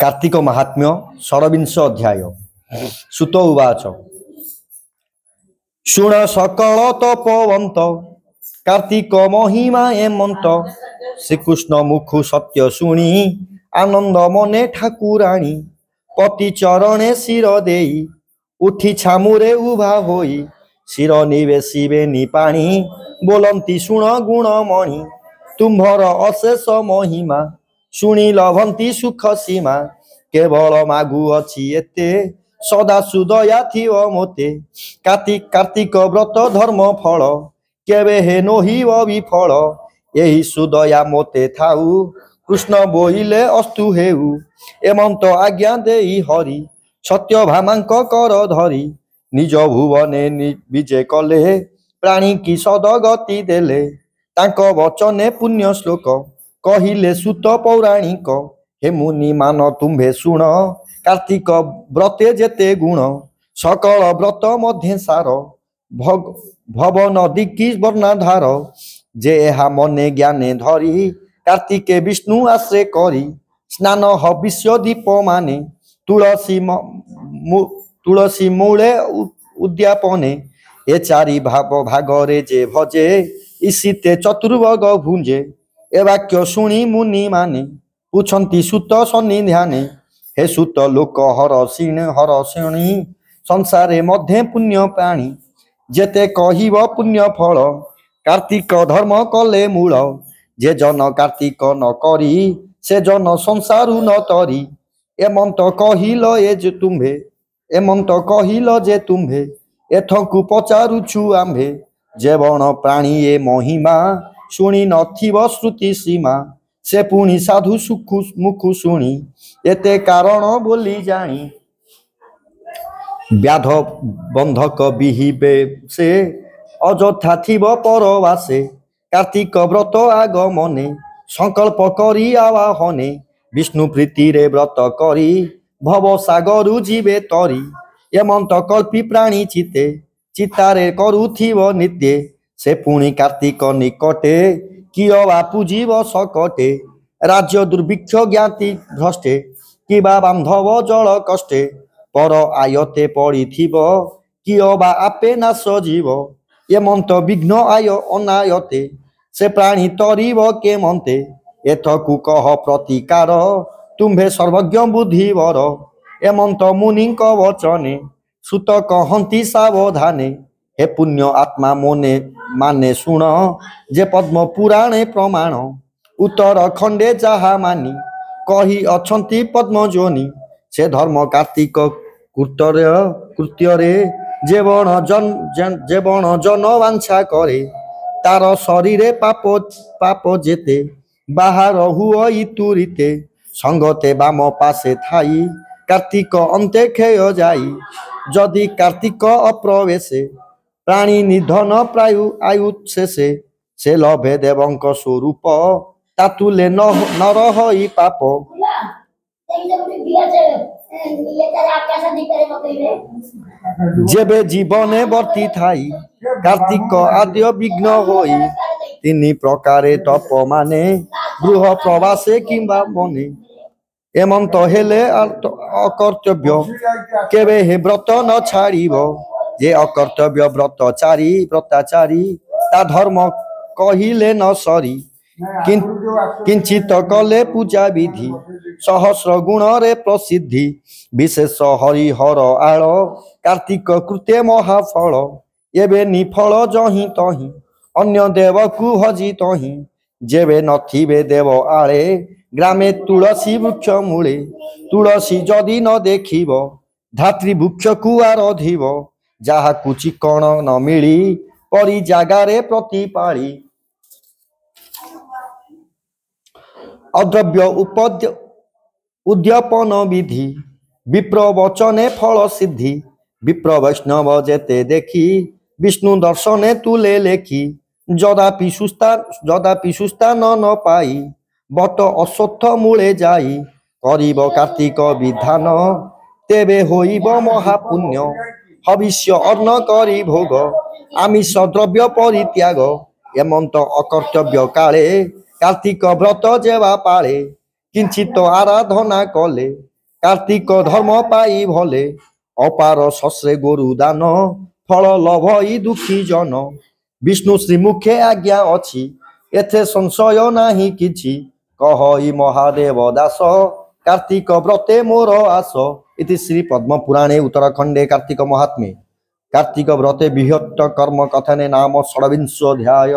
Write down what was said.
कार्तिक महात्म्य षडविंश अध्याय। सुत उवाच शुण सकल तपवंत कार्तिक महिमा एमंत श्रीकृष्ण मुखु सत्य शुणी आनंद मने ठाकुराणी पति चरणे शिर देई उठी छामुरे उभा होई शिर निवेशिबे निपाणी बोलंती शुण गुणमणि तुम्भर अशेष महिमा शुणी लभंती सुख सीमा केवल मागु अछि एते सदा सुदया थिव मोते कार्तिक व्रत धर्म फल केवे हे नोहिब विफल एही सुदया मोते थाउ कृष्ण बोइले अस्तु हेउ एमंत आज्ञा देई हरि सत्य भामांक कर धरी निज भुवने विजय कले प्राणी की सदगति देले तांको वचने पुण्य श्लोक कहिले सुत पौराणिक हे मुनि मान तुम्भे शुण कार्तिक व्रते जेते गुण सकल व्रत मध्य सार भव नदी की वर्णाधार जे एहा मने ज्ञाने धरी कार्तिके विष्णु आश्रय करी स्नान हविष्य दीप माने तुलसी मूले उद्यापने ए चारि भाव भागरे जे भजे इसिते चतुर्भग भुंजे ए वाक्य शुणी मुनि माने पूछंती सुत सन्निधाने हे सुत लोक हरसिणी संसारे मध्य पुण्य प्राणी जेते कहिब पुण्य फल कार्तिक धर्म कले मूल जे जन कार्तिक न करी से जन संसारु न तरी एमंत कहिल जे तुम्भे एथकु पचारुछु आम्भे जे बण प्राणी ए महिमा शुणी नथिब श्रुति सीमा से पुणी साधु सुखु मुखु शुणी एते कारण बोली जानी व्याध बंधक विहिबे से अजथा थिब परवासे कार्तिक व्रत आगमने संकल्प करी आवाहने विष्णु प्रीति रे व्रत करी भव सागरु जीवे तरी एमंत कल्पी प्राणी चिते चितारे करुथिब नित्ये से पुणी कार्तिक निकटे किय बा पूजीव सकटे राज्य दुर्भिक्ष ज्ञाति भ्रष्टे किबा बांधव जल कष्टे पर आयते पड़िथिब किय बा आपे नाश जीव एमंत विघ्न आय अनायते से प्राणी तरीब के मन्ते एथकु कह प्रतिकार तुम्भे सर्वज्ञ बुद्धिवर एमंत मुनिक वचने सुत कहंती सावधाने हे पुण्य आत्मा मोने माने शुण जे पद्म पुराणे प्रमाण उत्तर खंडे जहा मानी कही अछंती पद्म जोनी से धर्म कार्तिक कृत्य जे बण जन वांछा करे तार शरीरे पाप जेते बाहर हुआ इतुरीते संगते बाम पासे थाई कार्तिक अंते क्षय जाई जदि कार्तिक अप्रवेशे प्राणी निधन प्रायु आयु शेषे से लभे देवंक स्वरूप तातुले नर हई पाप जेबे जीवने वर्ती थाई कार्तिक आद्य विघ्न होई तिनि प्रकारे तप माने गृह प्रवासे किंबा मने एमंत हेले अकर्तव्य केबे हे व्रत न छाड़िब जे अकर्तव्य व्रताचारी ता धर्म कहिले न सरी किंचित कले पूजा विधि सहस्र गुण रे प्रसिद्धि विशेष हरिहर आळ कार्तिक कृते महाफल एबे निफल जहि तहि अन्य देव कु हजि तहि जेबे नथिबे देव आळे ग्रामे तुलसी वृक्ष मूले तुलसी जदि न देखिब धात्री वृक्ष कु आराधिब जहा कुची कण न मिली परी जागारे प्रतिपाली अद्रव्य उद्यापन विधि विप्र वचने फल सिद्धि विप्र वैष्णव जेते देखी विष्णु दर्शने तुले लेखी जदापि सुस्ता न पाई बट अश्वत्थ मूले जाई करिब कार्तिक विधान तेबे होइब महापुण्य हविष्य अन्न करी भोग आमिष द्रव्य परित्याग एमंत अकर्तव्य काले कार्तिक व्रत जेवा पाळे किंचित आराधना कले কার্তিক ধর্ম পাই ভলে অপার শস্রে গরু দান ফল লভ ই দুঃখী জন বিষ্ণু শ্রীমুখে আজ্ঞা অছি এথে সংশয় নাহি কিছু কহ ই মহাদেব দাস কার্তিক ব্রতে মোর আস ইতি শ্রী পদ্ম পুরাণে উত্তরাখণ্ডে কার্তিক মহাত্মে কার্তিক ব্রতে বৃহত্ত কর্ম কথনে নাম ষড়বিংশ অধ্যায়।